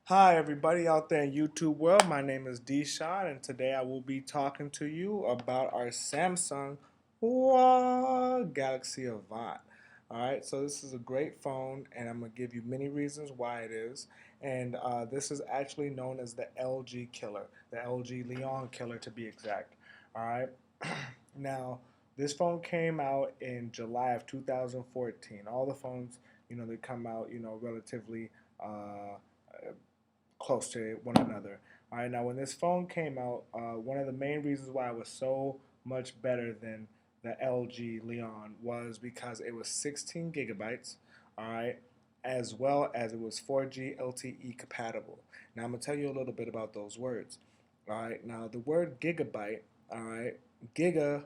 Hi, everybody out there in YouTube world. My name is Deshaun, and today I will be talking to you about our Samsung Galaxy Avant. All right, so this is a great phone, and I'm gonna give you many reasons why it is. And this is actually known as the LG killer, the LG Leon killer to be exact. All right, now this phone came out in July of 2014. All the phones, they come out, relatively. Close to one another. All right, now when this phone came out, one of the main reasons why it was so much better than the LG Leon was because it was 16 gigabytes, all right, as well as it was 4G LTE compatible. Now I'm gonna tell you a little bit about those words. All right, now the word gigabyte, all right, giga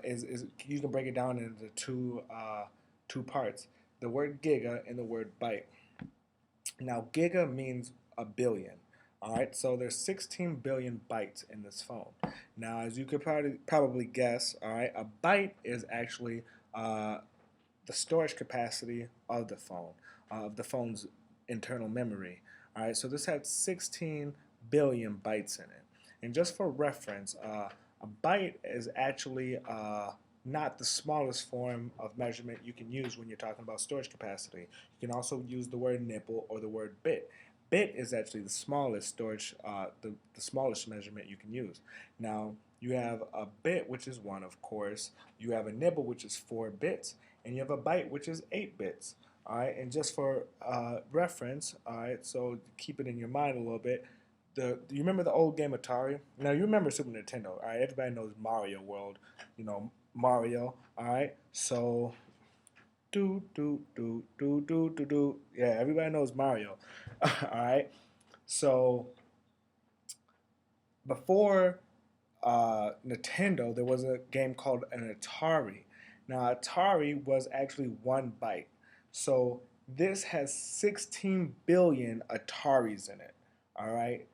is you can break it down into two parts. The word giga and the word byte. Now, giga means a billion. All right, so there's 16 billion bytes in this phone. Now, as you could probably guess, all right, a byte is actually uh, the storage capacity of the phone's internal memory. All right, so this had 16 billion bytes in it. And just for reference, a byte is actually not the smallest form of measurement you can use when you're talking about storage capacity. You can also use the word nibble or the word bit. Bit is actually the smallest storage, the smallest measurement you can use. Now, you have a bit, which is one, of course. You have a nibble, which is 4 bits, and you have a byte, which is 8 bits. All right, and just for reference, all right, so keep it in your mind a little bit. You remember the old game Atari? Now you remember Super Nintendo, all right? Everybody knows Mario World, Mario, all right? So do. Yeah, everybody knows Mario, all right? So before Nintendo, there was a game called an Atari. Now, Atari was actually 1 byte. So this has 16 billion Ataris in it. All right.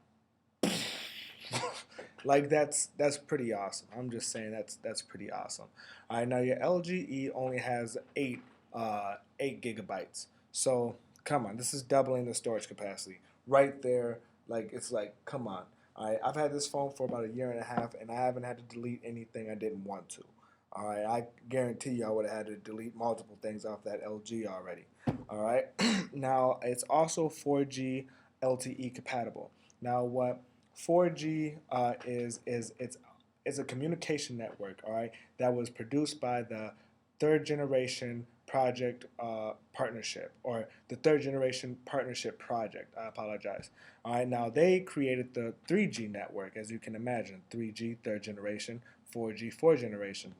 Like that's pretty awesome. I'm just saying that's pretty awesome. All right, now your LGE only has 8 gigabytes. So come on, this is doubling the storage capacity right there. Like it's like come on. All right, I've had this phone for about a year and a half, and I haven't had to delete anything I didn't want to. All right, I guarantee you I would have had to delete multiple things off that LG already. All right, now it's also 4G LTE compatible. Now what 4G is a communication network, all right, that was produced by the third generation project partnership or the third generation partnership project. I apologize. All right, now they created the 3G network, as you can imagine, 3G third generation, 4G fourth generation.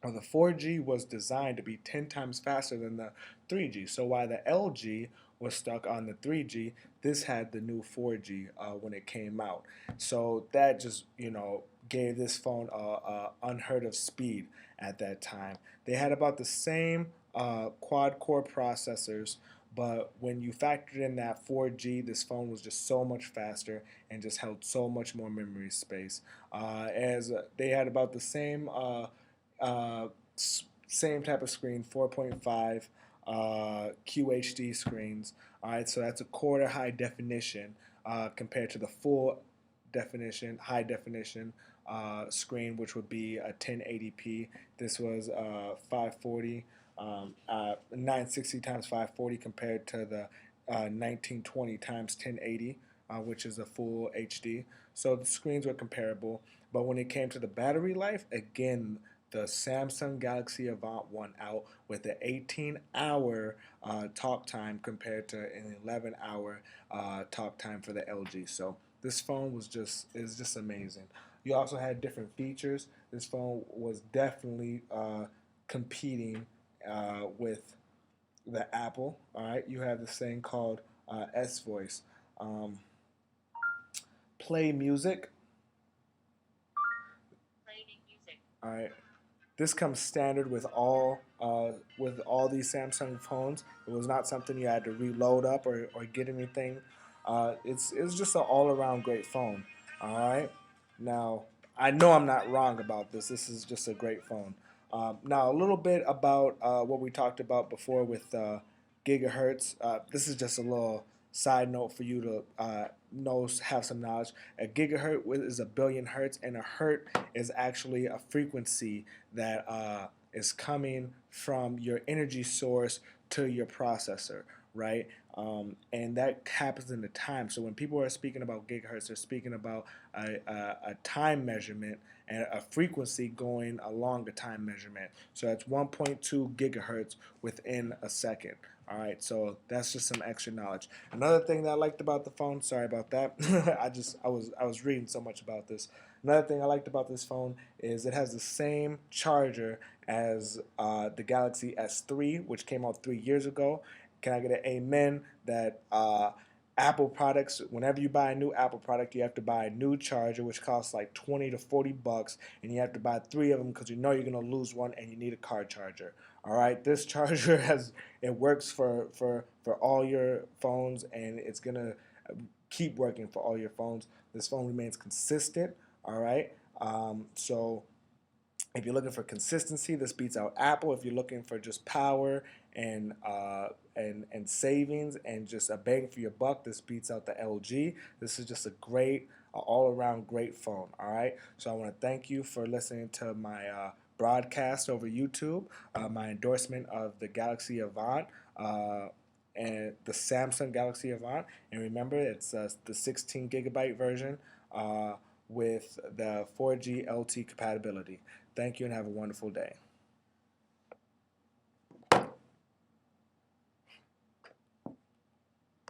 Well, the 4G was designed to be 10 times faster than the 3G. So while the LG was stuck on the 3G, this had the new 4G when it came out. So that just, gave this phone a unheard of speed at that time. They had about the same quad core processors, but when you factored in that 4G, this phone was just so much faster and just held so much more memory space. As they had about the uh, same type of screen, 4.5 QHD screens. All right, so that's a quarter high definition compared to the full definition, high definition screen, which would be a 1080p. This was 540, 960 times 540 compared to the 1920 times 1080, which is a full HD. So the screens were comparable, but when it came to the battery life, again, the Samsung Galaxy Avant won out with an 18-hour talk time compared to an 11-hour talk time for the LG. So this phone is just amazing. You also had different features. This phone was definitely competing with the Apple. All right, you have this thing called S Voice. Um, Play music. All right, this comes standard with all these Samsung phones. It was not something you had to reload up or get anything. It's just an all around great phone. All right. Now I know I'm not wrong about this. This is just a great phone. Now a little bit about what we talked about before with gigahertz. This is just a little side note for you to have some knowledge. A gigahertz is a billion hertz, and a hertz is actually a frequency that is coming from your energy source to your processor, right? And that happens in the time. So when people are speaking about gigahertz, they're speaking about a time measurement and a frequency going along a time measurement. So that's 1.2 gigahertz within a second. All right, so that's just some extra knowledge. Another thing that I liked about the phone, sorry about that. I was reading so much about this. Another thing I liked about this phone is it has the same charger as the Galaxy S3, which came out 3 years ago. Can I get an amen that Apple products, whenever you buy a new Apple product, you have to buy a new charger, which costs like 20 to 40 bucks, and you have to buy 3 of them because you know you're going to lose one and you need a car charger. All right, this charger it works for all your phones, and it's going to keep working for all your phones. This phone remains consistent. All right, so if you're looking for consistency, this beats out Apple. If you're looking for just power and and savings and just a bang for your buck, this beats out the LG. This is just a great, all around great phone. All right. So I want to thank you for listening to my broadcast over YouTube, my endorsement of the Galaxy Avant. And the Samsung Galaxy Avant, and remember, it's the 16 gigabyte version with the 4G LTE compatibility. Thank you and have a wonderful day.